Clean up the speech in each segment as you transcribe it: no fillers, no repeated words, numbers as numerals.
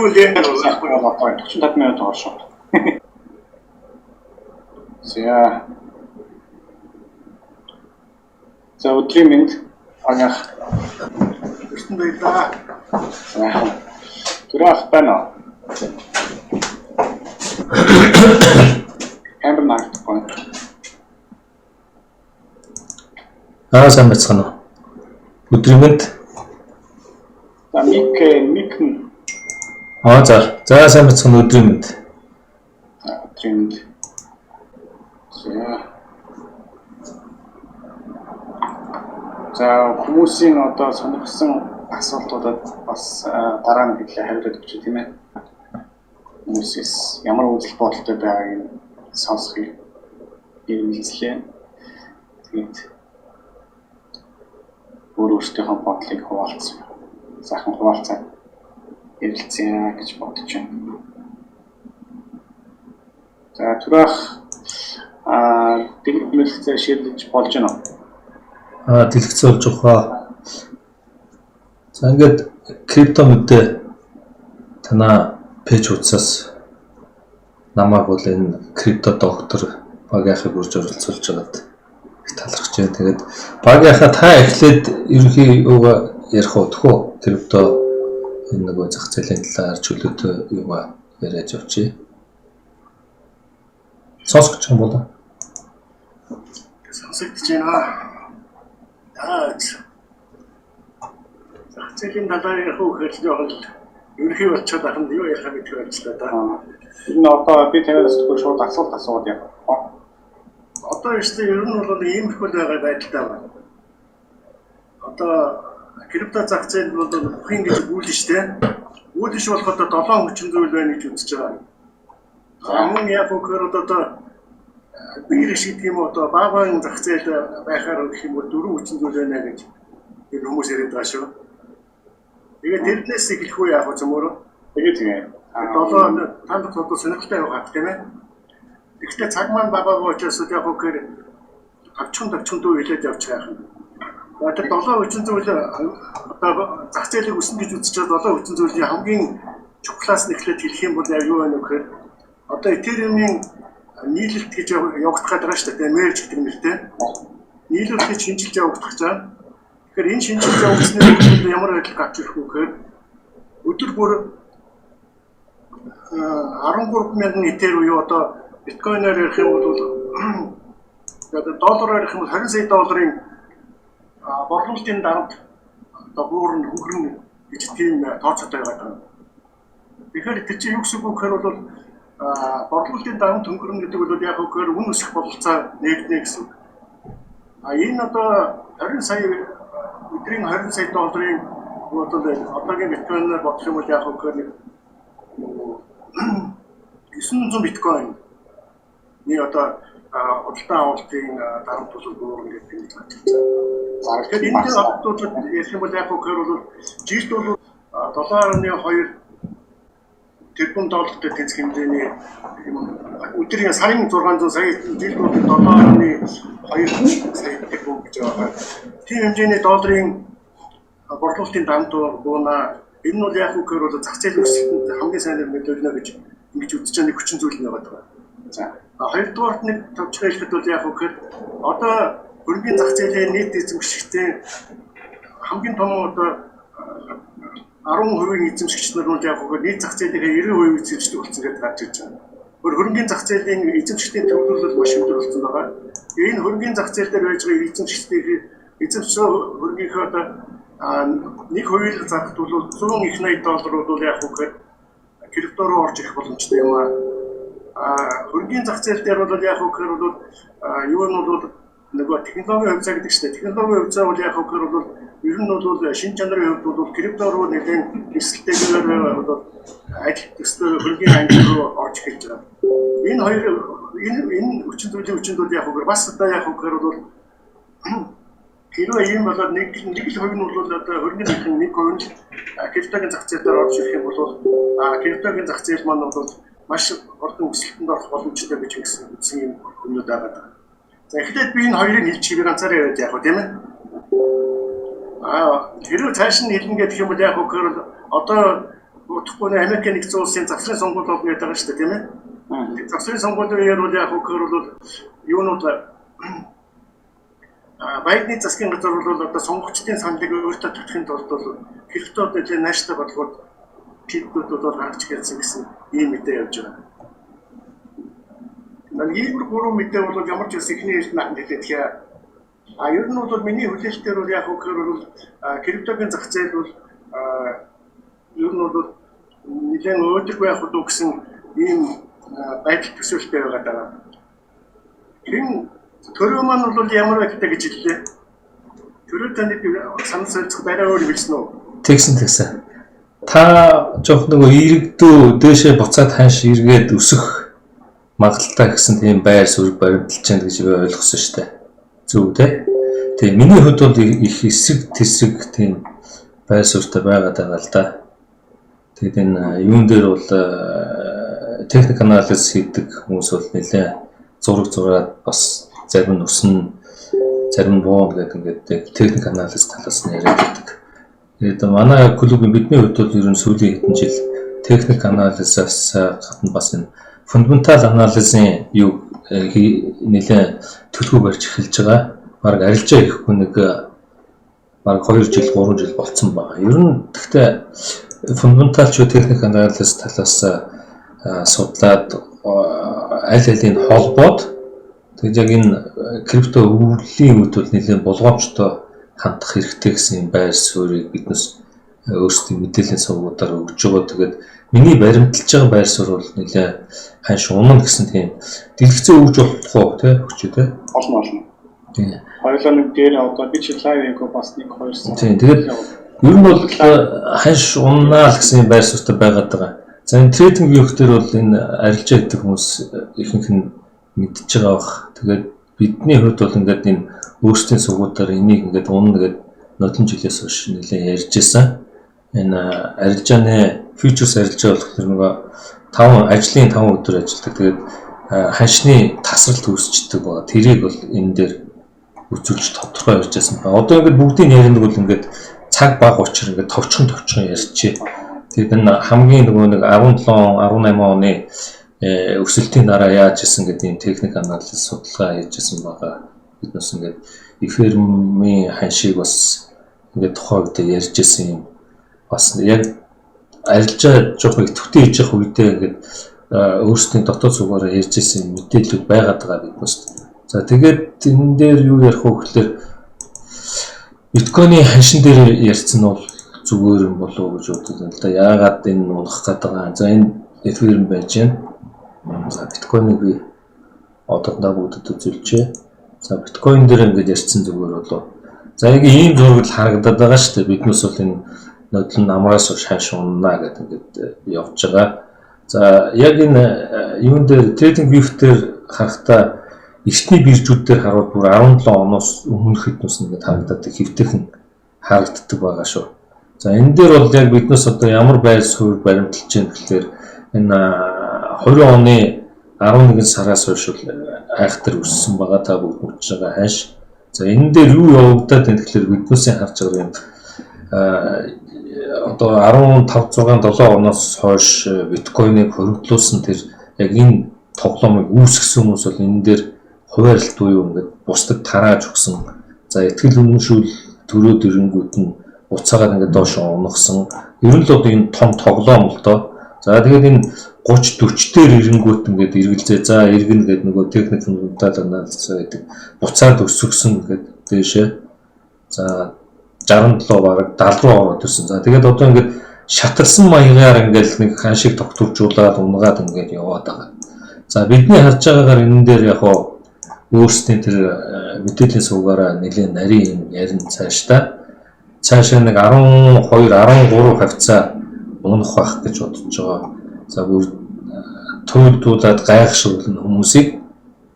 юу лээ болохгүй одоо 45 минут оршоо. За өдрийн мэнд анх өстөнд байлаа. Түрэх байна. Амбар марк point. Сайн байцгаана уу? Өдрийн мэнд. Мик. За сайн байцгаана өдрийн мэнд. Өдрийн мэнд. За хүмүүсийн одоо сонирхсан асуултуудад бас дараа нь хэлээ хариулт өгч тийм ээ. Хүмүүсээс ямар үзэл бодолтой байгааг сонсхийг ирмэлцлээ. Тэгээд өөрөөсөө бодлыг хуваалцсан. Сайхан хуваалцаад ярилцъя гэж бодож байна. За түрэх дэлгэц мэлгэцээр шийдэж болж байна уу? Дэлгэц болж байгаа. За ингээд крипто мэдээ танаа пэйж утсаас намайг бол энэ крипто доктор багийнхыг үрж оролцуулж байгаад их талархаж байна. Тэгээд багийнхаа та эхлээд ерөнхий юугаа ярих уу? Крипто энэ нөгөө зах зээлийн талаар чөлөөтэй юугаа яриад явчих. Сонсогч юм болоо. Сонсогдож байна. Зах зээлийн талаар ярих уу гэж явал ерөнхий болчиход ахын юу ярих гэдэг байлаа да. Энэ одоо би танаас зөвхөн шууд асуулт яг. Одоо ер нь бол иймэрхүү байдалтай байна. Одоо крипто зах зээл бол бүхин гэж гүйлэн штэ. Гүйлэн болоход 7 хүчин зүйл байна гэж үзэж байгаа. За мөн яг өөр одоо бигэр шиг тийм одоо баахан зах зээл байхаар гэх юм бол 4 хүчин зүйл байна гэж энэ хүмүүс яриад байгаа шүү. Тэгээд тэрнээс эхлэх үе яг зөмөрөө. Тэгээд 7 танд одоо сонирхолтой явах тийм ээ. Гэхдээ цаг маань бага учраас яг өөр тавчхан дүү хэлээд явчих яах юм. Тэр 7 хүчин зүйл одоо зах зээлийг өснө гэж үзэж байгаа 7 хүчин зүйлийн хамгийн чухлаас нь эхлээд хэлэх юм бол яг юу байна вэ гэхээр одоо Ethereum-ийн нийлэлт гэж явагдах байгаа шүү дээ. Merge гэдэг нэртэй. Нийлүүлэлт гэж шинжилж явагдах гэж байгаа. Тэгэхээр энэ шинжилж явагдсны үйл ямар байдал гарч ирэх вэ гэхээр өдөр бүр 13,000 Ether буюу одоо биткойноор ярих юм бол одоо доллараар ярих юм бол 20 сая долларын борлуулалтын дарамт одоо буурн хөнгөрнө гэж тийм тооцоотой байгаа. Тэгэхээр тэр чинь юу гэсэн үг гэхээр бол борлуулалтын дарамт хөнгөрнө гэдэг бол яг өөр үн өсөх бололцоо нэгднэ гэсэн. Энэ одоо 20 сая өдрийн 20 сая долларын бол одоогийн биткойноор бодох юм бол яг өөр 900 биткойн нэг одоо худалдан авалтын дарамт бол буурна гэдэг нь байна. За тэгэхээр энэ асуудлууд ярих юм бол яг өөр бол жилд бол 7.2 тэрбум доллартай тэнцэх хэмжээний өдрийн сарын 600 сая жилд бол 7.2 сая тэрбум гэж байгаа. Тийм хэмжээний долларын борлуулалтын дарамт буунаа. Энэ нь бол яг үгээр бол зах зээлийн өсөлтөнд хамгийн сайн нөлөөлнө гэж ингэж үзэж байгаа нэг хүчин зүйл нь байгаа. За хоёрдугаарт нэг товчхон хэлэхэд бол яг үгээр одоо хөрөнгөний зах зээлийн нийт эзэмшигчтэй хамгийн том одоо 10% эзэмшигч нар нь яг үгээр нийт зах зээлийн 90% эзэмшдэг болсон гэдэг гарч ирж байгаа. Хөрөнгөний зах зээлийн эзэмшигчдийн төвлөрөл маш өндөр болсон байгаа. Энэ хөрөнгөний зах зээл дээр байж байгаа эзэмшсэн хөрөнгөнийхөө одоо нэг хувийг зарахд бол 100 их 80 доллар бол яг үгээр крипто руу орж ирэх боломжтой юм аа. Хөрөнгөний зах зээл дээр бол яг үгээр бол юу нь бол нөгөө технологийн хувьцаа гэдэг чинь технологийн хувьцаа бол яг үгээр бол ер нь бол шинж чанарын хувьд бол крипто руу нэгэн эсэлтэйгээр бол ажил төстэй хөрөнгөний англи руу орж ирж байгаа. Энэ хоёр энэ хүчин зүйл яг үгээр бас одоо яг үгээр бол хэрвээ ийм болоод нэг л хувь нь бол одоо хөрөнгөний нэг хувь нь криптогийн зах зээл дээр орж ирэх юм бол криптогийн зах зээл маань бол маш хурдан өсөлтөнд орох боломжтой гэж үзсэн юм юмнууд байгаа. За эхлээд би энэ хоёрыг хэлж чиг ганцаараа яриад яах вэ тийм ээ? Хэрвээ цааш нь хэлнэ гэх юм бол яг өөр одоо утгагүй Америкийн нэгдсэн улсын засгийн сонгуул бол гээд байгаа шүү дээ тийм ээ. Засгийн сонгуулийн үеэр бол яг хөр бол юунууд Байдны засгийн газар бол одоо сонгогчдын саналыг өөртөө татахын тулд бол хэрэгтэй одоо нааштай болгоод шийдвэрүүд бол гаргаж ирсэн гэсэн ийм мэдээ явж байгаа. Ийм гурван мэдээ бол ямар ч үс ихний эрт нэлээд тэгэхээр ер нь бол миний хүлээлтээр бол яг хөр бол криптогийн зах зээл бол ер нь бол нэлээд өөдрөг байх уу гэсэн ийм байдал төсөөлттэй байгаа даа. Энэ төрөө маань бол ямар байдалтай гэж хэллээ. Төрөө таны санал солилцох байраа өөр хэлсэн үү? Тэгсэн. Та жоох нөгөө иргэдөө дээшээ буцаад ханш эргээд өсөх магадaltaй гэсэн тийм байр суурь баримталж байна гэж би ойлгосон шүү дээ. Зөв үү? Тэгээ миний хувьд бол их эсрэг тэсрэг тийм байр суурьтай байгаад байгаа л да. Тэгээд энэ юун дээр бол техник анализ хийдэг хүмүүс бол нэлээ зураад бас зарим нь өснө, зарим нь буу гэдэг ингээд техник анализ талаас нь яриад байдаг. Тэгээд манай клубын бидний хувьд бол ер нь сүүлийн хэдэн жил техник анализаас гадна бас энэ фундаментал анализын юу нэлээ төлөв барьж эхэлж байгаа. Бараг арилжаа ирэхгүй нэг бараг 2 жил 3 жил болцсон байна. Ер нь гэхдээ фундаментал ч техник анализ талаас судлаад аль алийг холбоод тэгээд яг энэ крипто өвлийн үед бол нэлээд болгоомжтой хандах хэрэгтэй гэсэн байр суурийг биднес өөрсдийн мэдээллийн сувгуудаар өгж байгаа. Тэгээд миний баримталж байгаа байр суурь бол нэлээд ханш унана гэсэн тийм дэлгэцээ өгж болох уу тий өгч үү тий олон. Тийм. Хоёулаа нэг дээр одоо би чи лайв яг бас 1-2 сар. Тийм. Тэгээд ер нь бол ханш уннаа л гэсэн байр суурьтай байгаад байгаа. За энэ трейдинг вьюх дээр бол энэ арилжаа гэдэг хүмүүс ихэнх нь мэдж байгаа бах. Тэгээд бидний хувьд бол ингээд энэ өөрсдийн сувгуудаар энийг ингээд унна гэдэг нодлон жилээс хойш нэлээд ярьж байсан. Энэ арилжааны фьючерс арилжаа болохоор нөгөө 5 ажлын 5 өдөр ажилладаг. Тэгээд ханшны тасралт үүсчдэг байгаа. Тэрийг бол энэ дээр үзүүлж тодорхой ярьж байсан байна. Одоо ингээд бүгдийн яриандаг бол ингээд цаг бага учраас ингээд товчхон ярьчих. Тэгээд энэ хамгийн нөгөө нэг 17 18 оны өсөлтийн дараа яаж исэн гэдэг юм техник анализ судалгаа хийж исэн байгаа. Бид бас ингээд эфирмийн ханшийг бас ингээд тухайн үед ярьж исэн юм. Бас яг арилжаа жоох идэвхтэй хийж явах үедээ ингээд өөрсдийн дотоод зүгээрээ ярьж исэн мэдээлэл байгаад байгаа бид бас. За тэгээд энэ дээр юу ярих вэ гэхээр биткойны ханшин дээр ярьсан нь бол зүгээр юм болов уу гэж боддог юм л да. Яагаад энэ унах гэдэг байгаа. За энэ эфирм байж байна. За биткойныг би одоодоо бүгдэд үзүүлчихье. За биткойн дээр ингэж ярьсан зүгээр болов. За яг ийм зураг л харагдаад байгаа шүү дээ. Биднээс бол энэ нодлон намраас ханш унана гэдэг ингээд явж байгаа. За яг энэ юун дээр трейдинг вьюх дээр харахтаа эртний биржүүд дээр харуул бүр 17 оноос өмнөх хэднээс ингээд харагдаад хэвтэйхэн харагддаг байгаа шүү. За энэ дээр бол яг биднээс одоо ямар байр суурь баримталж байна гэхээр энэ 20 оны 11 сараас хойш айхтар өссөн байгаа та бүгд мэдж байгаа ханш. За энэ дээр юу явагдаад байна гэхээр биднээсээ харж байгаа юм одоо 15 6 7 оноос хойш биткойныг хоригдлуулсан тэр яг энэ тоглоомыг үүсгэсэн хүмүүс бол энэ дээр хуваарлт буюу ингээд бусдад тарааж өгсөн. За ихтгэл үнэмшүүл төрөөд ирэнгүүт нь уцаагаар ингээд доош унагсан. Ер нь л одоо энэ том тоглоом л доо. За тэгээд энэ 30 40 дээр ирэнгүүт ингээд эргэлзээ. За эргэн гэдэг нөгөө техник фундаментал анализ гэдэг буцаад өсгсөн гэдэг дээшээ. За 67 бараг 70 руу ороод ирсэн. За тэгээд одоо ингээд шаталсан маягаар ингээд нэг ханшиг тогтворжуулаад унгаад ингээд яваад байгаа. За бидний харж байгаагаар энэ дээр яг өөрсдийн тэр мэдээллийн сувгаараа нэлээд нарийн юм ярин цаашаа нэг 12 13 хавцаа унах байх гэж бодож байгаа. За бүр туйлдуулаад гайхшруулна хүмүүсийг.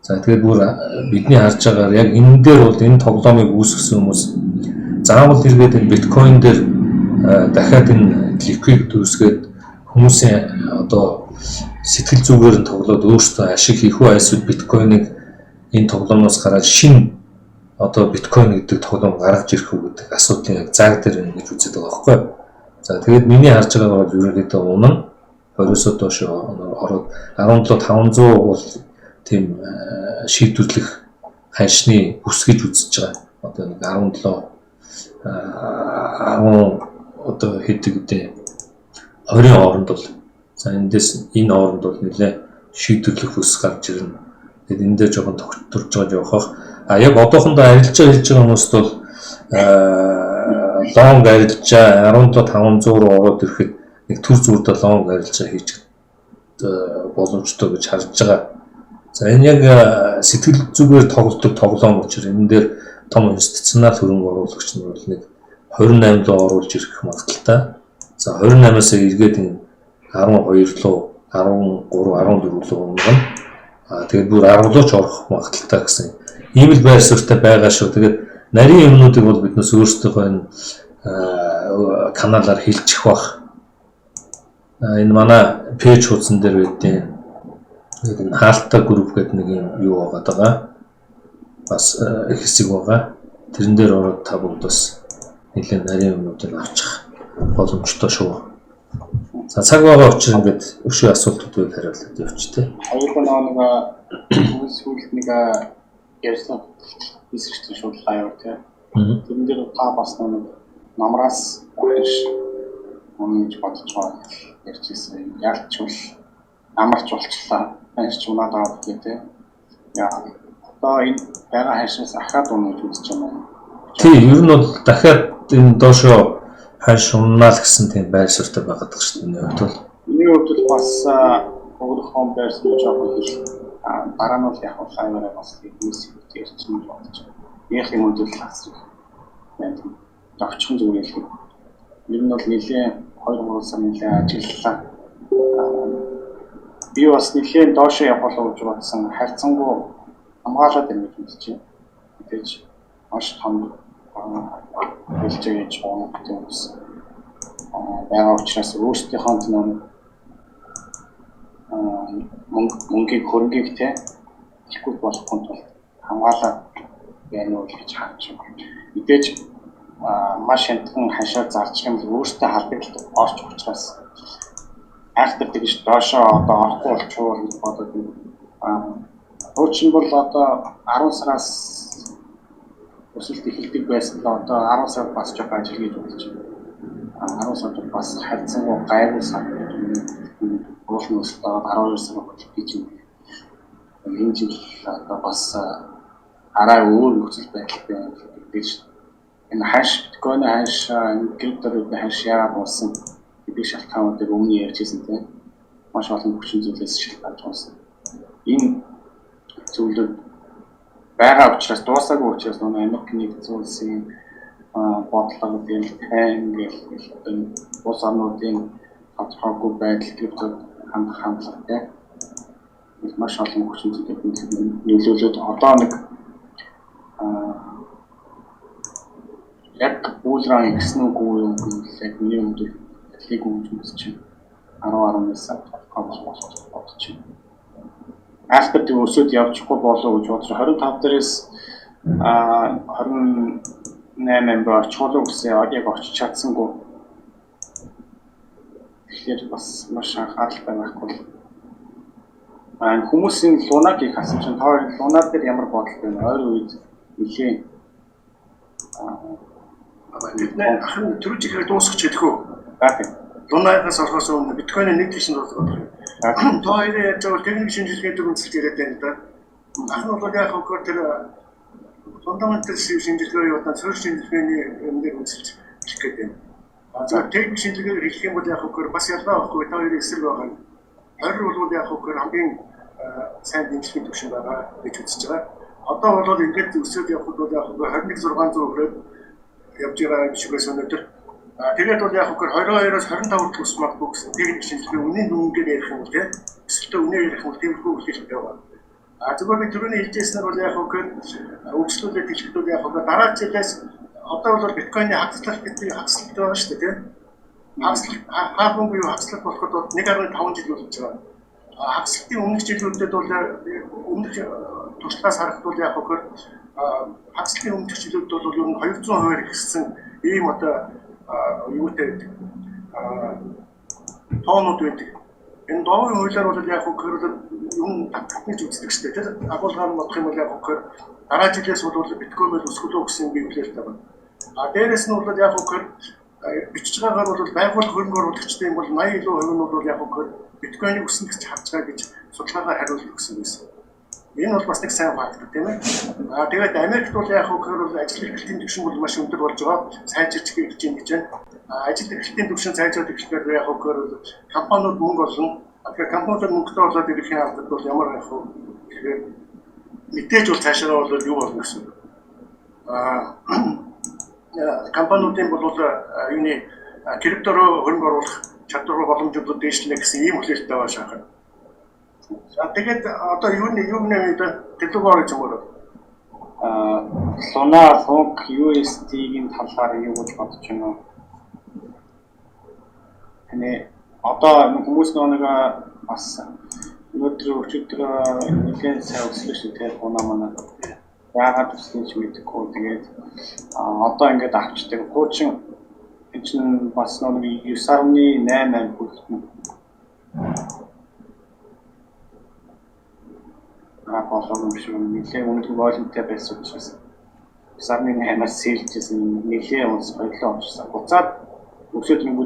За тэгээд бүр бидний харж байгаагаар яг энэ дээр бол энэ тоглоомыг үүсгэсэн хүмүүс заавал эргээд энэ биткойн дээр дахиад энэ ликвид үүсгээд хүмүүсийн одоо сэтгэл зүгээр нь тоглоод өөрсдөө ашиг хийх үү эсвэл биткойныг энэ тоглоомоос гараад шинэ одоо биткойн гэдэг тоглоом гаргаж ирэх үү гэдэг асуудлын яг заг дээр байна гэж үздэг байгаа байхгүй. За тэгээд миний харж байгаа бол ерөнхийдөө унан 20-оос доош ороод 17,500 бол тийм шийдвэрлэх ханшны бүс гэж үзэж байгаа. Одоо нэг 17 10 одоо хэдэг үдэ 20-ын хооронд бол за эндээс энэ хооронд бол нэлээ шийдвэрлэх бүс гарч ирнэ. Тэгээд эндээ жоохон тогтворж байгаа явах. А яг одоохондоо арилжаа хийж байгаа хүмүүст бол лонг арилжаа 17,500 руу ороод ирэхэд нэг төр зүрдээ лонг арилжаа хийж боломжтой гэж харж байгаа. За энэ яг сэтгэл зүгээр тоглодог тоглоом учраас энэ дээр том институционал хөрөнгө оруулагч нь бол нэг 28 руу оруулж ирэх магадaltaй. За 28-аас эргээд энэ 12 руу 13 14 руу өнгөн. Тэгээд бүр 10 руу ч орох магадaltaй гэсэн ийм л байр суурьтай байгаа шүү. Тэгээд нарийн юмнуудыг бол биднээс өөрсдөө энэ каналаар хэлчих бах. Энэ манай пэйж хуудсан дээр байдیں۔ Тэгээд энэ хаалттай групп гэдэг нэг юм юу байгаа. Бас их хэсэг байгаа. Тэрэн дээр ороод та бүгд бас нэлээд нарийн юмнуудыг авчих боломжтой шүү. За цаг байгаа учраас ингээд өшөө асуултуудыг хариулаад явчих. Хоёулаа нэг сүүлд нэг ярьсан бисэрч шууд лайв тий. Тэрэн дээр та бас нэг намраас хойш өмнөж бодож байгаа ярьж ирсэн. Ялчвал амарч болчлаа. Ханьч унаад авах гэх тий. Яа одоо энэ байгаа ханьшаас ахаад унаж үзэж байна. Тий, ер нь бол дахиад энэ доошоо ханьш унаад гэсэн тийм байр суурьтай байгаад байгаа шүү дээ. Миний хувьд бол бас өөрийнхөө байр суурь жоохон хэл дараа нь яг лайваар бас хүмүүс ярьсан болж байна. Их юм уу асуух. Яг товчхон зүгээр хэлэх. Ер нь бол нэлээ 2-3 сар нэлээ ажиллалаа. Би бас нэлээ доошоо явах гэж бодсон хайрцангуй хамгаалаад байна гэж үзэж байна. Тэгэж маш том хэлжээж байгаа гэдэг үс. Байгаа учраас өөрсдийнхөө нэг мөнгөийг хөрөнгөийг те ихгүй болохгүй тул хамгаалаад байна уу гэж харж байна. Мэдээж маш хямдхан хашаа зарж юм л өөртөө халдагт орч учраас айхтар тэгж доошоо одоо орохгүй болчихвол гэж бодоод уучин бол одоо 10 сараас өсөлт эхэлдэг байсан л одоо 10 сар бас жоо ажил хийж болж байна. 10 сард бас хайцсан гайгүй сар уулын өсөлтөд 12 сар болж гэж энэ жил одоо бас арай өөр нөхцөл байдалтай байна гэдэг шүү. Энэ хаш биткойн хаш криптовалютын хаш яагаад болсон гэдэг шалтгаануудыг өмнө ярьжсэн тийм маш олон хүчин зүйлээс шалтгаалж байна. Энэ зүйлүүд байгаа учраас дуусаагүй учраас нөгөө Америкийн зүйлсийн бодлого гэдэг ингээл одоо улс орнуудын тодорхойгүй байдал гэдэг хандлага тийм маш олон хүчин зүйлүүд нөлөөлөд одоо нэг яг уулраа ингэсэн үгүй юм яг миний өндөр дэлхийг үүсгэж чинь 10-11 сар болох бодож байна. Альтер тийм өсөд явчихгүй болоо гэж бодож 25 дээрээс 28 бай очихлоо гэсэн яг очиж чадсангүй. Тэгэхээр бас маш анхааралтай байхгүй. Хүмүүсийн лунагийг хасан чинь тоо лунаа дээр ямар бодол байна? Ойр үед нэлээ ахын түрүү жилээр дуусах ч хэлэхүү. Лунаагаас орохоос өмнө биткойн нэг тийш нь болох. Тоо хоёрын яаж бол техник шинжилгээтэй үнэлж яриад байна да. Ахын бол яг хөөөр тэр фундаментал шинжилгээ явуулсан цөөр шинжилгээний юм дээр үнэлж хэлэх гэдэг. За техник шинжилгээгээр хэлэх юм бол яг хөөөр бас ялгаа байхгүй та хоёрын эсрэг байгаа. Хоёр бол яг хөөөр хамгийн сайн дэмжлэгийн түвшин байгаа гэж үзэж байгаа. Одоо бол ингээд өсөд явхад бол яг 21,600 хүрээд явж байгаа гişгээс өнөөдөр. Тэгээд бол яг хөөөр 22-оос 25 төгс магадгүй гэсэн техник шинжилгээ үнийн дүнгээр ярих юм те. Эсвэл үнээр ярих юм тиймэрхүү хэлж байгаа. Зүгээр би түрүүний хэлжсэнээр бол яг хөөөр үйлчлүүлээд хэлэхдээ яг хөөөр дараа жилээс одоо бол биткойны хагслалт гэдэг хагслалт байгаа шүү дээ те. Хагслалт хаалгын буюу хагслалт болоход бол 1.5 жил болж байгаа. Хагслалтын өмнөх жилүүдэд бол өмнөх туршлагаас харахад яг хөөөр хагслалтын өмнөх жилүүд бол ер нь 200% ихсэн ийм одоо юутай тоонууд байдаг. Энэ доовын хуулиар бол яг хөхөр юм татнаж үздэг шүү дээ. Тэр агуулгаар нь бодох юм бол яг хөхөр дараа жилээс бол биткойн өсгөлөө гэсэн би хэлээд байгаа. А дээрэс нь бол яг хөхөр бичиж байгаагаар бол байгууллага хөрөнгө оруулагчдын бол 80% нь бол яг хөхөр биткойныг өснө гэж харж байгаа гэж судалгаагаар хариулт өгсөн байсан. Энэ бол бас нэг сайн факт тийм ээ. А тэгээд Америкт бол яг хөхөр бол ажил эрхлэлийн түвшин бол маш өндөр болж байгаа. Сайжирч гэж юм гэж байна. Ажил эрхлэлийн түвшин сайжраад ирэхээр яг хөхөр бол компаниуд мөнгө олно. Тэгэхээр компаниуд мөнгөтэй болоод ирэхийн албад бол ямар яг хөө тэгэхээр мэдээж бол цаашаа бол юу болно гэсэн. Компаниудын бол юуны криптороо хөрөнгө оруулах чадвар боломжууд дэвшлэнэ гэсэн ийм хүлээлттэй байгаа шахах. Тэгээд одоо юу нэмээд төлөвлөгөө гэж юм уу? Luna, Lunk, USD-ийн талаар юу гэж бодож байна вэ? Тэний одоо хүмүүс нэг бас өчигдөр нэгэн сайн өсөлт шүү тэгээд Luna манай яагаад өссөн ч мэдэхгүй тэгээд одоо ингээд авчдаг хуучин энэ чинь бас нэг 9.88 хүрсэн. Болон биш нэлээд өндөр волюмтай байсан учраас сарны 8-аас сэлжсэн нэлээд унс бодлоо очсон. Буцаад өсөд нэг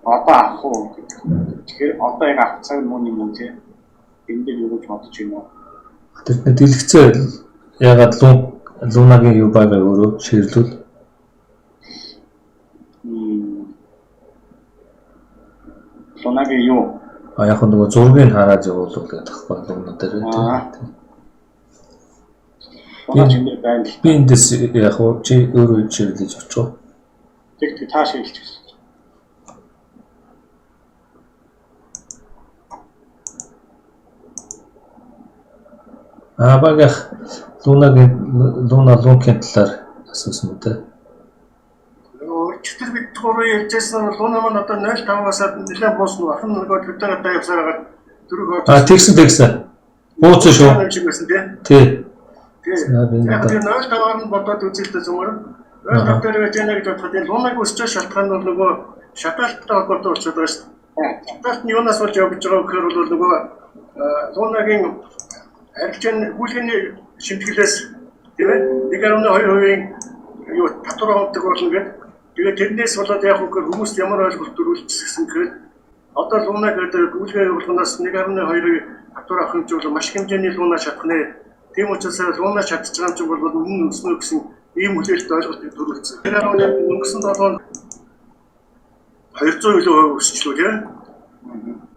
одоо авах уу гэдэг. Тэгэхээр одоо яг авах цаг мөн юм тий. Энэ дээр юу гэж бодож байна вэ? Тэр дэлгэцээ ягаад Лунагийн юу байгаа өөрөө ширлүүл. Лунагийн юу? Яг нөгөө зургийг хараад явуулдаг тахгүй Луна дээр тий. Би эндээс яг уу чи өөрөө чиглэж очих. Тэг тааш хэлж гэсэн. Багах Лункийн талаар асуусан үү те. Өчтөр бид түрүү ярьжсэн Луна маань одоо 0.5-аас нэлээд буусан. Ахын нөгөө Twitter одоо явсаар байгаа дөрөв. Тэгсэн. Бууцсан шүү. Тий. Яг тэр 0.5-аар нь бодоод үзэлтэй зүгээр. 0.5 дээр байж яана гэж бодоход энэ Лунаг өсч шалтгаан бол нөгөө шатаалттай холбоотой болчиход байгаа шүү дээ. Шатаалт нь юунаас болж явж байгаа гэхээр бол нөгөө Лунагийн арилжааны гүйлгээний шимтгэлээс тийм ээ 1.2% юу татвар авдаг болно гэдэг. Тэгээд тэрнээс болоод яг хүмүүст ямар ойлголт төрүүлчихсэн гэхээр одоо Луна гэдэг гүйлгээ болгоноос 1.2% татвар авах юм бол маш хэмжээний Луна шатах нэ. Тийм учраас Луна шатж байгаа юм чинь бол үнэн өснө гэсэн ийм хүлээлт ойлголтыг төрүүлсэн. Тэр өнгөрсөн 7 хоног 200% өсчлөө тийм.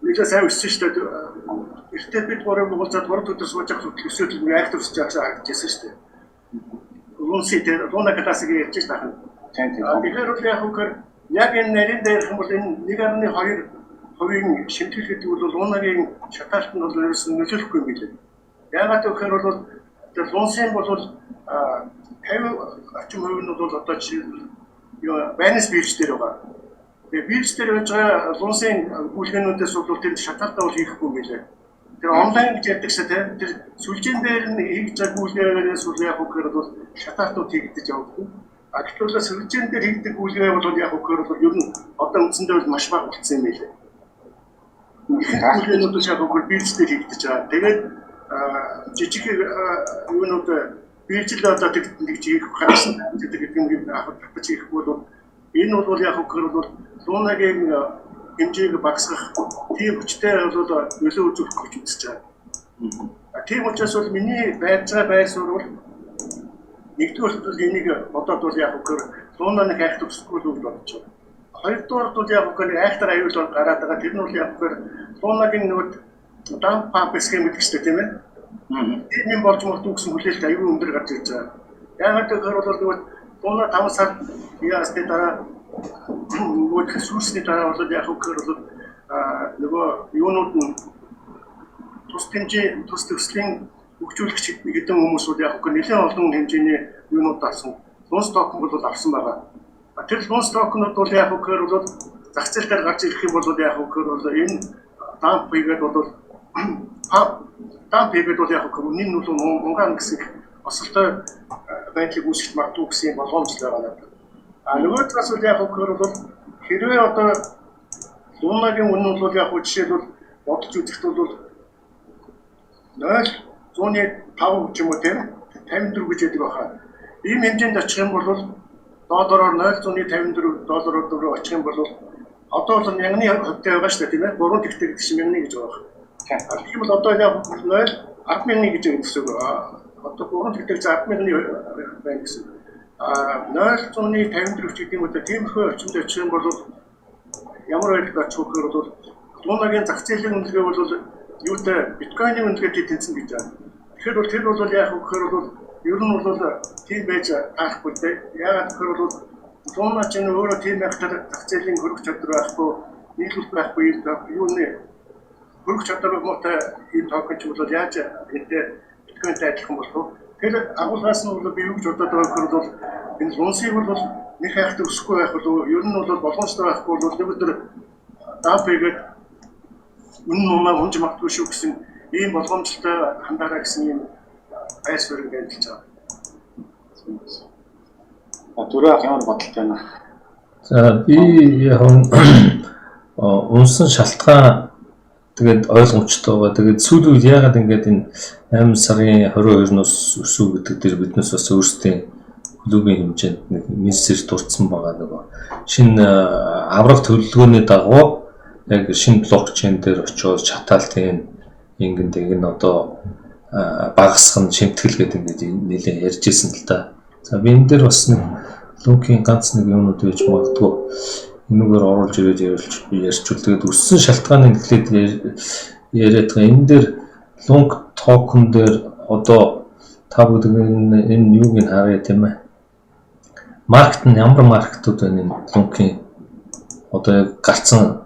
Нэлээд сайн өссөн шүү дээ. Эхлээд бид гурав уулзаад 3 өдөр сууж явах төсөөлөл нэг актив өсч байгаа харагдчихсан шүү дээ. Луна классик ярьж байгаа. Тэгэхээр бол яг энэ нарийн дээр юм бол энэ 1.2% шимтгэл гэдэг бол Лунагийн шатаалт нь бол ерөөсөн нөлөөлөхгүй юм билээ. Яагаад гэхээр бол тэр Лунсын бол 50 орчим хувь нь бол одоо жишээ байнс бирж дээр байгаа. Тэгээ бирж дээр байж байгаа Лунсын гүйлгээнүүдээс бол тэр шатаалтаа бол хийхгүй юм билээ. Тэр онлайн гэж яддаг шээ тэр сүлжээн дээр нь хийж байгаа гүйлгээнээс бол яг үгээр бол шатаалтууд хийгдэж явдаг. А гэтэл сүлжээн дээр хийгдэг гүйлгээ бол яг үгээр бол ер нь одоо үндсэндээ бол маш бага болсон юм билээ. Гүйлгээнүүд яг үгээр бирж дээр хийгдэж байгаа. Тэгээд жижиг юунууд биржил одоо тэгж хийх харсан гэдэг юм авах татаж хийх бол энэ бол яг үгээр бол Лунагийн хэмжээг багасгах тийм хүчтэй бол нөлөө үзүүлэх гэж үзэж байгаа. Тийм учраас бол миний байж байгаа байр суурь бол нэгдүгээр бол энийг бодоод бол яг үгээр Лунаны хайх төсөхгүй л бодож байгаа. Хоёрдугаар бол яг үгээр айхтар аюул бол гараад байгаа. Тэр нь бол яг үгээр Лунагийн нөгөө дамп памп схем гэдэг чинь тийм ээ. Тийм болж магадгүй гэсэн хүлээлт аюул өндөр гарч ирж байгаа. Яагаад гэхээр бол нөгөө Луна 5 сар яасны дараа нөгөө сүрсний дараа бол яг үгээр бол нөгөө юунууд нь тус төслийн хөгжүүлэгч хэдэн хүмүүс бол яг үгээр нэлээд олон хэмжээний юунууд авсан. Лун сток бол авсан байгаа. Тэр лун стокнууд бол яг үгээр бол зах зээл дээр гарч ирэх юм бол яг үгээр бол энэ дамп хийгээд бол дамп хийгээд бол яг үгээр үнийн нөлөө мунгаан гэсэн осолтой байдлыг үүсгэж магадгүй гэсэн болгоомжтой байгаа надад. А нөгөө талаас бол яг үгээр бол хэрвээ одоо Луунагийн үнэ бол яг жишээлбэл бодож үзэхэд бол 0.105 ч юм уу тийм 54 гэж яддаг баха. Ийм хэмжээнд очих юм бол доллараар $0.54 руу очих юм бол одоо бол мянганы хувьтай байгаа шүү дээ тийм ээ. 3 тэгтэй гэдэг чинь мянганы гэж байгаа. Тийм бол одоо яг 10,000 гэж хэлсэн үг. Одоо 3 тэгтэй 10,000 байна гэсэн. 0.54 ч гэдэг юм уу тиймэрхүү орчинд очих юм бол ямар байлгүй очих вэ гэхээр бол Луунагийн зах зээлийн үнэлгээ бол юутай биткойны үнэлгээтэй тэнцэн гэж байна. Тэгэхээр тэр бол яг гэхээр бол ер нь бол тийм байж таахгүй дээ. Яагаад гэхээр бол Лууна ч өөрөө тийм байхтар зах зээлийн хөрөх чадвар байхгүй, нийлүүлэлт байхгүй юуны хөрөх чадвар муутай ийм токен ч бол яаж гэдэг биткойнтэй адилхан болох вэ? Тэр агуулгаас нь бол би юу гэж бодоод байгаа гэхээр бол энэ лунсыг бол нэг хайхтай өсөхгүй байх бол ер нь бол болгоомжтой байхгүй бол нэг өдөр даапэгээд үнэн нумаа унж магадгүй шүү гэсэн ийм болгоомжтой хандаараа гэсэн ийм айс өргөн байдалж байгаа. Түрүү ямар бодолтой байна? За би яг унсан шалтгаан тэгээд ойлгомжтой байгаа. Тэгээд сүүл үед яагаад ингэж энэ 8 сарын 22-ноос өсөв гэдэг дээр биднээс бас өөрсдийн хөлөгийн хэмжээнд нэг мессеж дурдсан байгаа нөгөө. Шинэ аврах төлөвлөгөөний дагуу яг шинэ блокчейн дээр очиод шатаалтын энэ одоо багасгах нь шимтгэл гэдэг ингэж нэлээд ярьж ирсэн л да. За би энэ дээр бас нэг лункийн ганц нэг юмнууд байж магадгүй энэгээр оруулж ирээд ярьчвал тэгээд өссөн шалтгааны нэглээд яриад байгаа. Энэ дээр лунк токен дээр одоо та бүгд энэ юуг нь харъя тийм ээ. Маркет нь ямар маркетууд байна энэ лункийн одоо яг гарцсан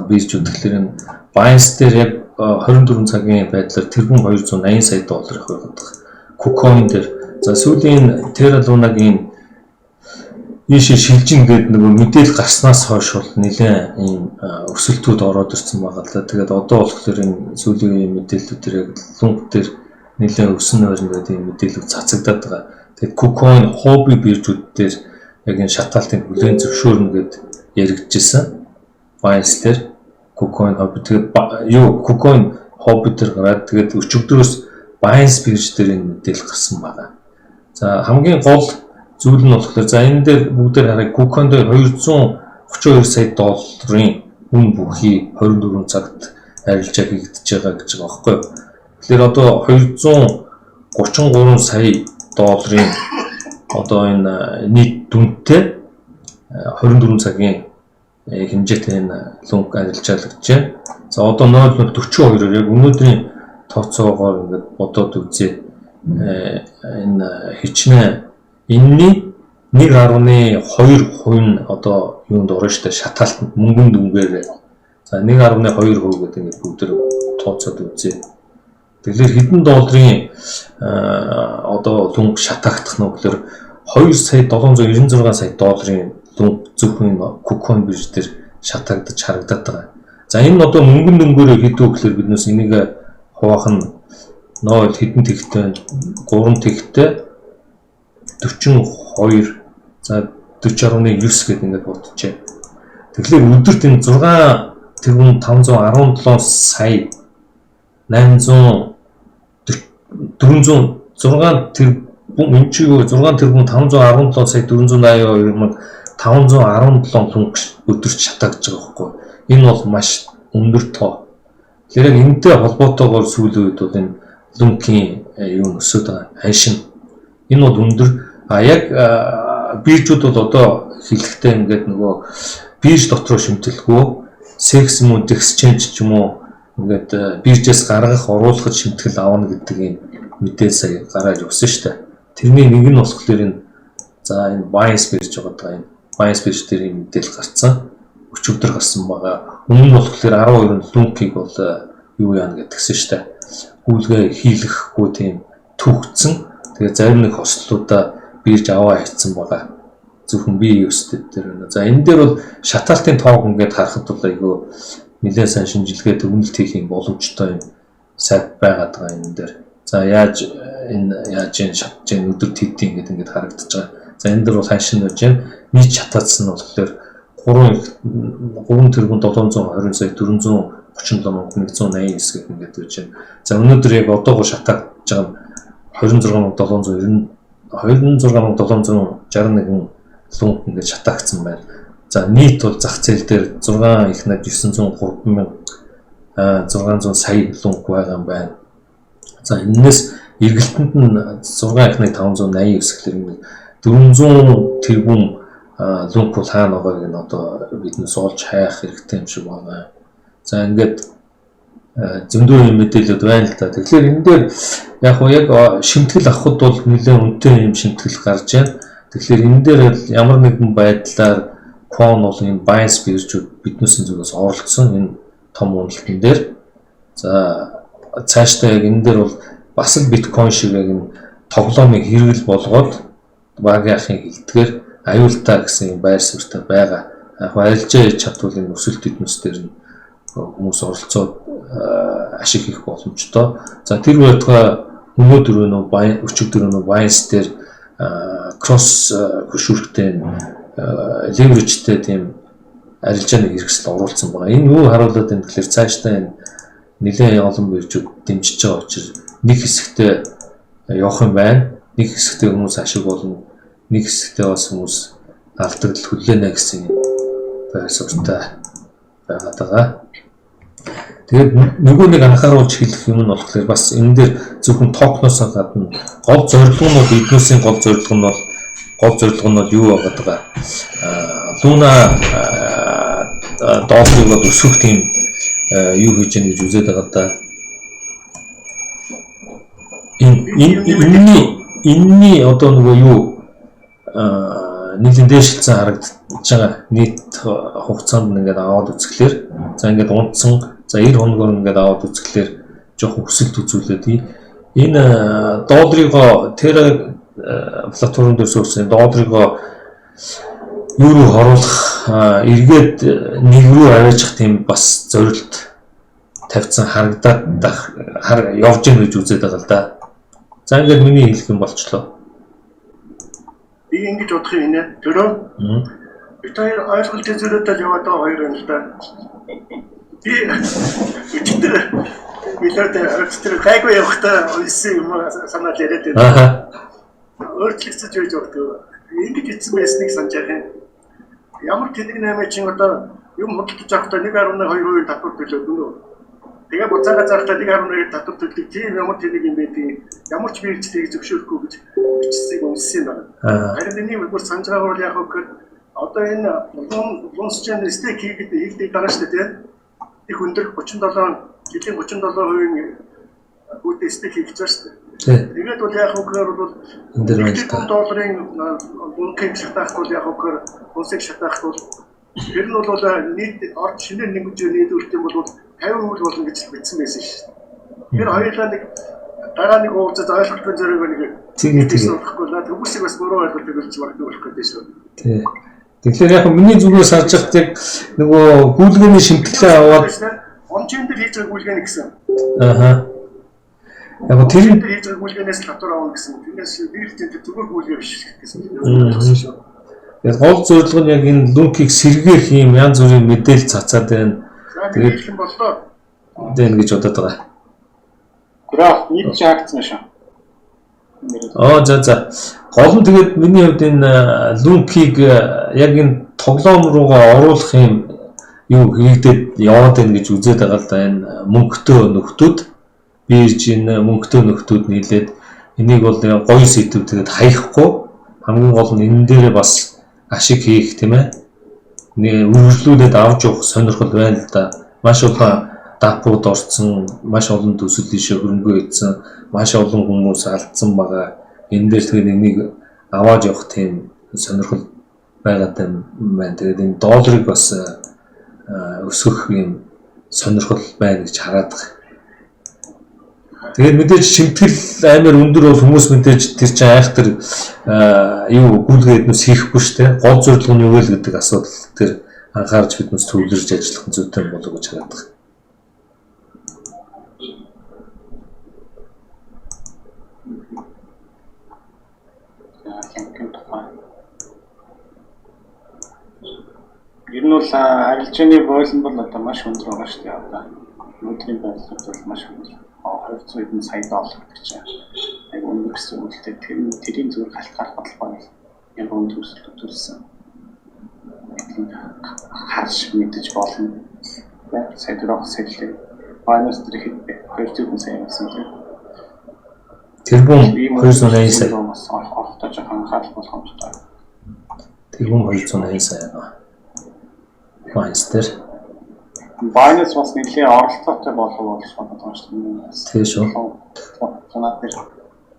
биржүүд тэгэхээр энэ Binance дээр яг 24 цагийн байдлаар тэрбум $280 сая их байгаад. KuCoin дээр за сүүлийн Terra Luna-гийн ийшээ шилжин гэдэг нөгөө мэдээлэл гарснаас хойш бол нэлээд ийм өсөлтүүд ороод ирсэн байгаа л да. Тэгээд одоо болохоор энэ сүүлийн мэдээллүүд дээр яг лунк дээр нэлээд өснө байна гэдэг ийм мэдээлэл цацагдаад байгаа. Тэгээд KuCoin хобби биржүүд дээр яг энэ шатаалтын бүлээн зөвшөөрнө гэд яригдчихсэн. Binance дээр KuCoin хобби тэгээд KuCoin хобби дээр гараад тэгээд өчигдрөөс Binance бирж дээр энэ мэдээлэл гарсан байгаа. За хамгийн гол зүйл нь болохоор за энэ дээр бүгдээр хараа KuCoin дээр $232 сая үн бүхий 24 цагт арилжаа хийгдэж байгаа гэж байгаа байхгүй юу. Тэгэхээр одоо $233 сая одоо энэ нийт дүнтэй 24 цагийн хэмжээтэй энэ лунк арилжаалагч байна. За одоо 0.42-оор яг өнөөдрийн тооцоогоор ингээд бодоод үзье. Энэ хичнээн энэний 1.2% нь одоо юунд орно штэ шатаалтанд мөнгөнд дүнгээр. За 1.2% гэдэг ингээд бүгд тооцоод үзье. Тэгэхээр хэдэн долларын одоо лунк шатаагдах нь гэхээр $2,796 сая лунк зөвхөн KuCoin бирж дээр шатаагдаж харагдаад байгаа. За энэ одоо мөнгөнд дүнгээр хэдүү гэхээр биднээс энийг хуваах нь 0 хэдэн тэгтэй 3 тэгтэй 42 за 40.9 гэдэг ингээд бодчихъя. Тэгэхээр өдөрт энэ 6,517 сая 800 400 6 тэрбум энэ чи 6 тэрбум 517 сая 482,517 лунк өдөрт шатаагдж байгаа байхгүй. Энэ бол маш өндөр тоо. Тэгэхээр энэтэй холбоотойгоор сүүлийн үед бол энэ лункийн юу өсөд байгаа ханшин. Энэ бол өндөр. Яг биржүүд бол одоо хэлэхдээ ингээд нөгөө бирж дотроо шимтэлгүй секс юм уу exchange ч юм уу ингээд биржээс гаргах оруулахад шимтгэл авна гэдэг юм мэдээ сая гараад явсан шүү дээ. Тэрний нэг нь болохоор энэ за энэ Binance бирж байгаа энэ Binance бирж дээр юм мэдээлэл гарцсан. Өчигдөр гарсан байгаа. Өмнө нь болохоор 12 лункийг бол юу яана гэдгсэн шүү дээ. Гүйлгээ хийлгэхгүй тийм төгцсөн. Тэгээ зарим нэг хослолуудаа бирж аваа хийцэн байгаа. Зөвхөн бие өсдөд дээр байна. За энэ дээр бол шатаалтын тоог ингээд харахад бол айгүй нэлээд сайн шинжилгээ төгнөлт хийх юм боломжтой юм сайт байгаад байгаа энэ дээр. За яаж шатж өдөрт хийдیں۔ Ингээд харагдаж байгаа. За энэ дээр бол ханшин болж байна. Нийт шатаадсан нь болохоор 3 тэрбум 720 сая 437 мянган 189 гэх ингээд байж байна. За өнөөдөр яг одоогоор шатаагдж байгаа нь 26761 лунк ингээд шатаагдсан байна. За нийт бол зах зээл дээр 6 их найд 903,600 сая лунк байгаа юм байна. За энэс эргэлтэнд нь 6 их найд 580 гэсэхлээр 400 тэрбум лунк бол хаана байгааг нь одоо биднээс олж хайх хэрэгтэй юм шиг байна. За ингээд зөндөө юм мэдээлэлд байна л да. Тэгэхээр энэ дээр яг шимтгэл авахд бол нэлээд үнэтэй юм шимтгэл гарч байна. Тэгэхээр энэ дээр ямар нэгэн байдлаар Quon бол энэ bias биржүүд биднээс зүгээс оролцсон энэ том үнэлтэн дээр. За цаашдаа яг энэ дээр бол бас л биткойн шиг яг энэ тоглоомыг хэрэгэл болгоод багийнхын хилдгээр аюултай гэсэн юм байр суурьтай байгаа. Яг арилжаа чадвал энэ өсөлт эднэс дээр нь хүмүүс оролцоод ашиг хийх боломжтой. За тэр байтугай өнөөдөр өчигдөр bias дээр кросс хөшүүрэгтэй леверэжтэй тийм арилжааны хэрэгсэл оруулсан байгаа. Энэ юу харуулдаг юм гэхээр цаашдаа энэ нэлээд олон биржүүд дэмжиж байгаа учраас нэг хэсэгтээ явах юм байна. Нэг хэсэгтээ хүмүүс ашиг болно. Нэг хэсэгтээ бас хүмүүс алдагдал хүлээнэ гэсэн байр суурьтай байгаад байгаа. Тэгээд нөгөө нэг анхааруулж хэлэх юм нь болохоор бас энэ дээр зөвхөн токноос гадна гол зорилгоонууд эднүүсийн гол зорилго нь юу байгаад байгаа. Луна долларыг өсгөх тийм юу хийж яах гэж үзээд байгаа да. Энэний одоо нөгөө юу нийлэн дээшилсэн харагдаж байгаа нийт хугацаанд ингээд аваад үзэхлээр за ингээд унтсан за 90 хоногор ингээд аваад үзэхлээр жоохон өсөлт үзүүлээд энэ долларыгоо тэр платформ дээр суурсан долларыгоо юу руу оруулах эргээд нэг рүү аваачих тийм бас зорилт тавьсан харагдаад явж гэнэ гэж үзээд байгаа л да. За ингээд миний хэлэх юм болчлоо. Би ингэж бодох юм нэ. Төрөө. Би тэр ойлголтын зөрөөдөл яваад байгаа хоёр юм л да. Би өчтөр тэр гайгүй явахтаа үлсэн юм санаад яриад байна. Өөрчлөгдөж байж байгаа. Ингэж эцэг байсныг санаж байгаа юм. Ямар тэнэг наймаа чинь одоо юм хөдөлж авахдаа 1.2% татвар төлөөд өгнө. Тэгээ буцаага зарахтаа 1.2 татвар төлдөг. Тийм ямар тэнэг юм бэ тийм. Ямар ч биржтэй зөвшөөрөхгүй гэж бичсэйг унссан байна. Харин энэ бүр санаж байгаа бол яг хөө одоо энэ лунсчэн стейк хийгдэх байгаа шүү дээ. Их өндөр 37 жилийн 37% үүтэй стейк хийж байгаа шүү дээ. Тэгээд бол яг хөөөр бол энэ дээр байна та. $1 лункийг шатаах бол яг хөөөр лунсыг шатаах бол тэр нь бол нийт орд шинээр нэгж нийлүүлэх юм бол 50% болно гэж бичсэн байсан шүү дээ. Тэр хоёулаа нэг дараа нэг уулзаж ойлгохын зэрэг нэг тиймэрхүү хүмүүсийг бас буруу ойлголт өгч магадгүй болох гэдэг шүү. Тий. Тэгэхээр яг миний зүгээс харж байхдаа нөгөө гүйлгээний шимтгэлээ аваад онцгой дээр хийж байгаа гүйлгээний гэсэн. Ааха. Яг тэр хийж байгаа гүйлгээнээс татвар авах гэсэн. Тэрнээс биржтэй зүгээр гүйлгээ биш гэсэн. Яг гол зорилго нь яг энэ лункийг сэргээх юм янз бүрийн мэдээлэл цацаад байна. Тэгээд хэлсэн боллоо. Дэн гэж бодоод байгаа. Граф нийт чаагцсан шүү. За. Гол нь тэгээд миний хувьд энэ лункийг яг энэ тоглоом руугаа оруулах юм юу хийгдээд яваад байна гэж үзээд байгаа л да. Энэ мөнгөтэй нөхдүүд бирж энэ мөнгөтэй нөхдүүд нийлээд энийг бол гоё сэдв тэгээд хаяхгүй хамгийн гол нь энэ дээрээ бас ашиг хийх тийм ээ. Үргэлжлүүлээд авч явах сонирхол байна л да. Маш олон дапууд орцсон, маш олон төсөлийн хөрөнгө өгсөн, маш олон хүмүүс алдсан байгаа. Энэ дээр тэгээд энийг аваад явах тийм сонирхол байгаад байна. Тэгээд энэ долларыг бас өсгөх юм сонирхол байна гэж хараад байгаа. Тэгээд мэдээж шимтгэл амар өндөр бол хүмүүс мэдээж тэр чинь айхтар юу гүйлгээ эднэс хийхгүй шүү дээ. Гол зорилго нь юу вэ гэдэг асуудал тэр анхаарч биднээс төвлөрж ажиллах зүйтэй болов гэж хараад байгаа. Ер нь бол арилжааны бойлон бол одоо маш өндөр байгаа шүү дээ. Одоо өндрийн бойлол бол маш өндөр. 200 хэдэн сая доллар гэдэг чинь яг өндөр гэсэн үг л дээ. Тэрийн зүгээр халтгаар бодлого яг өндөр төсөлсөн. Харж мэдэж болно. Сая дөрөв сэлээ. Байнас тэр хэд 200 сая байсан тийм. Тэрбум 280 сая. Орохтой жоохон анхаарал болгоомжтой. Тэрбум 280 сая байна. Байнас тэр. Байнас бас нэлийн оролцоотой болох болж байна шүү дээ. Тийм шүү. Танаа тэр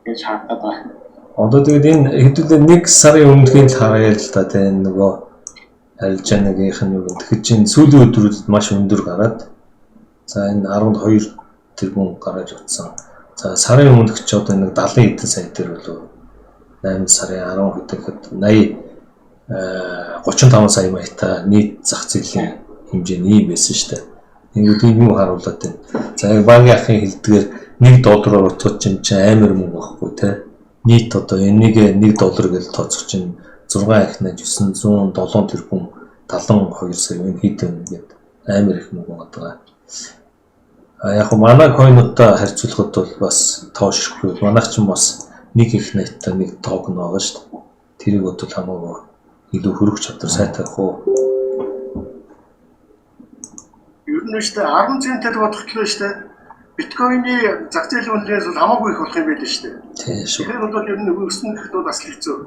гэж хардаад байна. Одоо тэгээд энэ хэдүүлээ 1 сарын өмнөхийн л харъя л да тийм нөгөө арилжааныгийнх нь юу гэхэд чинь сүүлийн өдрүүдэд маш өндөр гараад за энэ 12 тэрбум гараж утсан. За сарын өмнөх ч одоо нэг 70 хэдэн сая төр болов 8 сарын 10 хэдэнхэд 80 35 сая маягтай нийт зах зээлийн хэмжээ ийм байсан шүү дээ. Ингээд ийм юу харуулад байна. За яг банкны ахын хэлдгээр $1 утгад чинь амар мөнгө байхгүй те. Нийт одоо энийг $1 гэж тооцох чинь 6 ихнэ 907 тэрбум 72 сая хэдэн гэдэг амар их мөнгө байгаа. Яг манай койнуудтай харьцуулахад бол бас тоошгүй. Манайх ч бас нэг их найттай нэг токен байгаа шүү дээ. Тэрийг бодвол хамаагүй илүү хөрөх чадвар сайтай хөө. Ер нь шүү дээ 10 центээр бодох гэлээ шүү дээ. Биткойны зах зээлийн үнэлээс бол хамаагүй их болох юм байл шүү дээ. Тийм шүү. Тэгэхээр бол ер нь өснө гэхэд бол бас хэцүү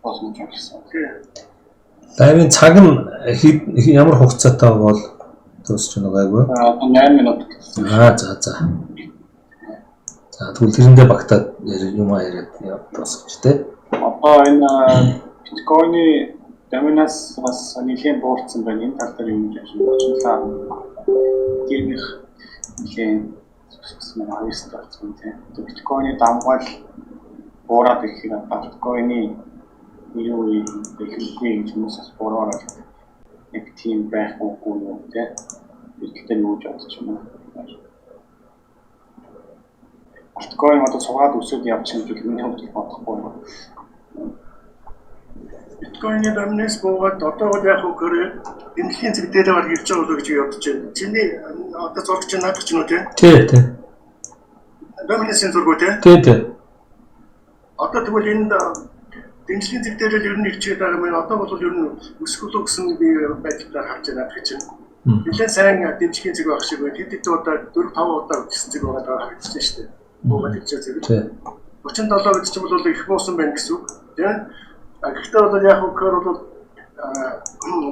Боломж гэсэн. Тийм. Лайвын цаг нь ямар хугацаатай бол дуусч байна гайгүй. Одоо 8 минут гэсэн. За. За тэгвэл тэрэндээ багтаад юм яриад дуусгач тий. Одоо энэ биткойны доминанс бас нэлийн буурсан байна. Энэ тал дээр юм яаж 37 гэрнийх нэлийн зөвсгсөн авьяастай болсон тийм. Биткойны дамгаал буураад ирэхээр биткойны юу юм хэлхий гэж хүмүүсээс буураад нэг тийм байхгүй юм тийм. Биткойн юу ч бодож юм. Биткойн одоо цугаад өсөд явж байгаа юм миний хувьд бодохгүй юм. Биткойны доминанс буугаад одоо бол яг хөр эмнэлгийн зэг дээр бол ирж байгаа болоо гэж бодож байна. Чиний одоо зураг чинь наадах ч юм уу Тий. Доминансын зураг үү Тий. Одоо тэгвэл энэ эмнэлгийн зэг дээр л ер нь ирчээд байгаа юм. Одоо бол ер нь өсгөлөө гэсэн би байдлаар харж байна гэж чинь. Нэлээд сайн дэмжлэгийн зэг байх шиг байна. Хэд удаа 4-5 удаа гэсэн зэг байгаа харагдчихсан шүү дээ. Буугаад ирчээ зэрэг. 37 гэж чинь бол их буусан байна гэсэн үг. Тийм. Гэхдээ бол яг хөр бол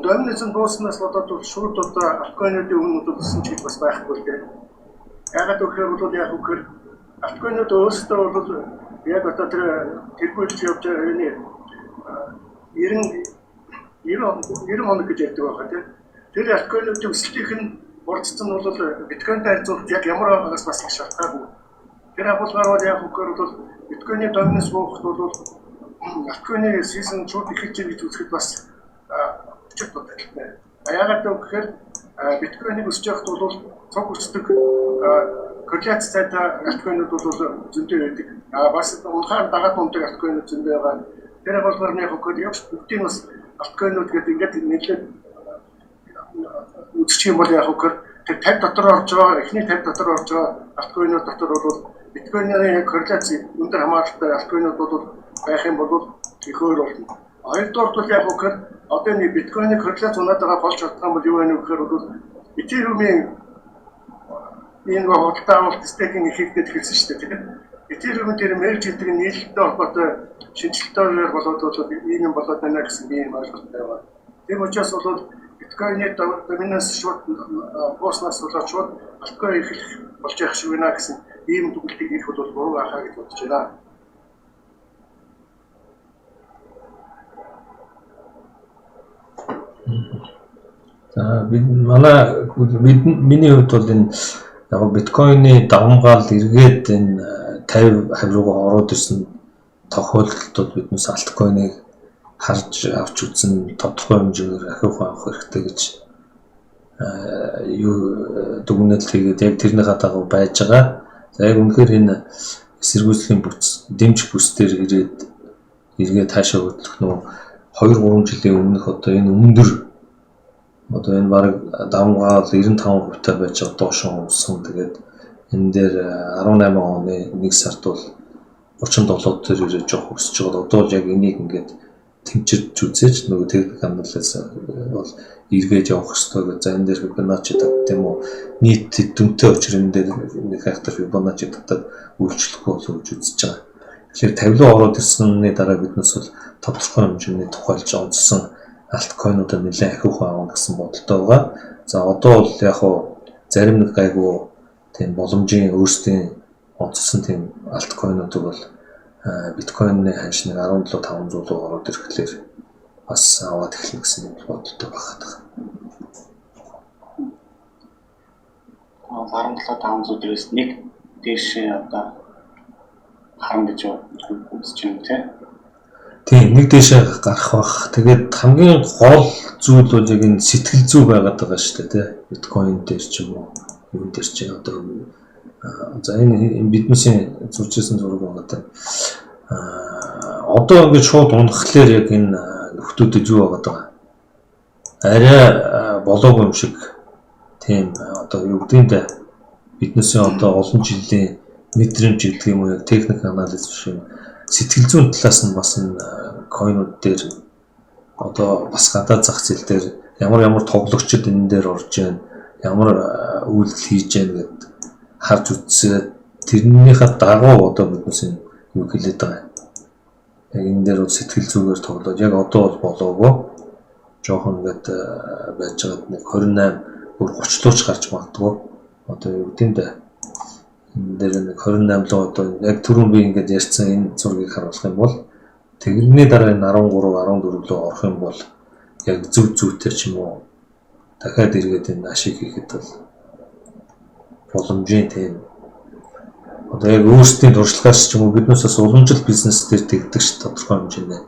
доминансын бууснаас бодоод шууд одоо алкоинуудын өмнөд өссөн ч гэж бас байхгүй л дээ. Ягаад гэхээр бол яг хөр алкоинууд өөрсдөө бол яг одоо тэргүүлж явж байгаа энэ 90 хоног гэж ярьдаг байгаа тийм. Тэр алкоинуудын өсөлтийнх нь урдцсан бол биткойнтэй харьцуулахад яг ямар байгаагаас бас их шалтгаална. Тэр агуулгаар бол яг хөр бол биткойны доминанс буухад бол алкоины сизон шууд ихэж гэж үзэхэд бас өчөд бодолтой. Яагаад гэвэл биткойныг өсөж явахд бол цог өсдөг корреляц цайтай алкоинууд бол зөндөө байдаг. Бас унахаар дагаад ундаг алкоинууд зөндөө байгаа. Тэр болвол нэг хөхөд явж бүгдийн бас алкоинууд гэдэг ингээд нэлээд үзчих юм бол яг хөхөр тэр 50 дотор орж байгаа, эхний 50 дотор орж байгаа алкоинууд дотор бол биткойны корреляц өндөр хамааралтай алкоинууд бол байх юм бол их өөр болно. Хоёрдугаар бол яг хөхөр одоо нэг биткойны корреляц унаад байгаа болж чадсан бол юу вэ гэхээр бол Ethereum-ийн энэ худалдаавалт стейкинг хийгдэж эхэлсэн шүү дээ тийм. Ethereum дээр merge гэдэг нийлэлтэй холбоотой шинжилгээгээр болоод ийм юм болоод байна гэсэн би юм ойлголттой байна. Тийм учраас бол биткойны доминанс шууд бууснаас болоод шууд алкоин эхлэх болж явах шиг байна гэсэн ийм дүгнэлтийг хийх бол буруу байхаа гэж бодож байна. За миний хувьд бол энэ яг биткойны давмгаал эргээд энэ 50% руугаа ороод ирсэн тохиолдолд биднээс альткойныг харж авч үзсэн тодорхой хэмжээгээр ахиух авах хэрэгтэй гэж юу дүгнэлт хийгээд яг тэрнийхээ дагуу байж байгаа. За яг үнэхээр энэ эсэргүүцлийн бүс дэмжих бүс дээр эргээд таашаа хөдлөх нөө 2-3 жилийн өмнөх одоо энэ өндөр Одоо энэ баг давмгаал 95% та байж байгаа доошон өссөн. Тэгээд энэ дээр 18 оны 1 сард бол 37 төр ирээд жоох өсөж байгаа. Одоо л яг энийг ингээд тэмчирч үзээж нөгөө техник хандлагаас бол эргээд явах хэрэгтэй гэж. За энэ дээр Fibonacci гэдэг юм уу? Нийт дүнтэй учир энэ дээр нэг хайхтар Fibonacci татаад үйлчлэхгүй болов гэж үзэж байгаа. Тэгэхээр 50 ороод ирсэнний дараа биднээс бол тодорхой хэмжээний тухайлж онцсон альткойнуудаа нэлээд ахиухан авах гэсэн бодолтой байгаа. За одоо бол яг хуу зарим нэг гайгүй тийм боломжийн өөрсдийн онцсон тийм альткойнуудыг бол биткойнны ханш нэг 17,500 ороод ирэхлээр бас аваад эхлэх гэсэн бодолтой багтах. 17,500 дээрээс нэг дээшээ одоо харам гэж үзэж байна тийм. Тийм нэг дээшээ гарах бах. Тэгээд хамгийн гол зүйл бол яг энэ сэтгэл зүй байгаад байгаа шүү дээ тийм. Биткойн дээр ч юм уу юм дээр ч одоо за энэ биднээсийн зуржсэн зураг байгаа тийм. Одоо ингэж шууд унахлаар яг энэ нөхдүүдэд юу байгаа даа. Арай болоогүй юм шиг тийм одоо юу гэдэг нь биднээсээ одоо олон жилийн мэдрэмж гэдэг юм уу техник анализ биш юм. Сэтгэл зүйн талаас нь бас энэ койнууд дээр одоо бас гадаад зах зээл дээр ямар тоглогчид энэ дээр орж байна, ямар үйлдэл хийж байна гэд харж үзсээр тэрнийхээ дагуу одоо биднээс юу хэлээд байгаа. Яг энэ дээр сэтгэл зүгээр тоглоод яг одоо бол болоогүй. Жохон ингээд байж байгаад нэг 28 бүр 30 лууч гарч магадгүй. Одоо юу гэдэг нь энэ дээр нэг 28 луу одоо яг түрүүн би ингээд ярьсан энэ зургийг харуулах юм бол тэгэрний дараа энэ 13 14 луу орох юм бол яг зөв зүйтэй ч юм уу дахиад эргээд энэ ашиг хийхэд бол боломжийн тийм одоо яг өөрсдийн туршлагаас ч юм уу биднээс бас уламжлалт бизнес дээр тэгдэг ш тодорхой хэмжээний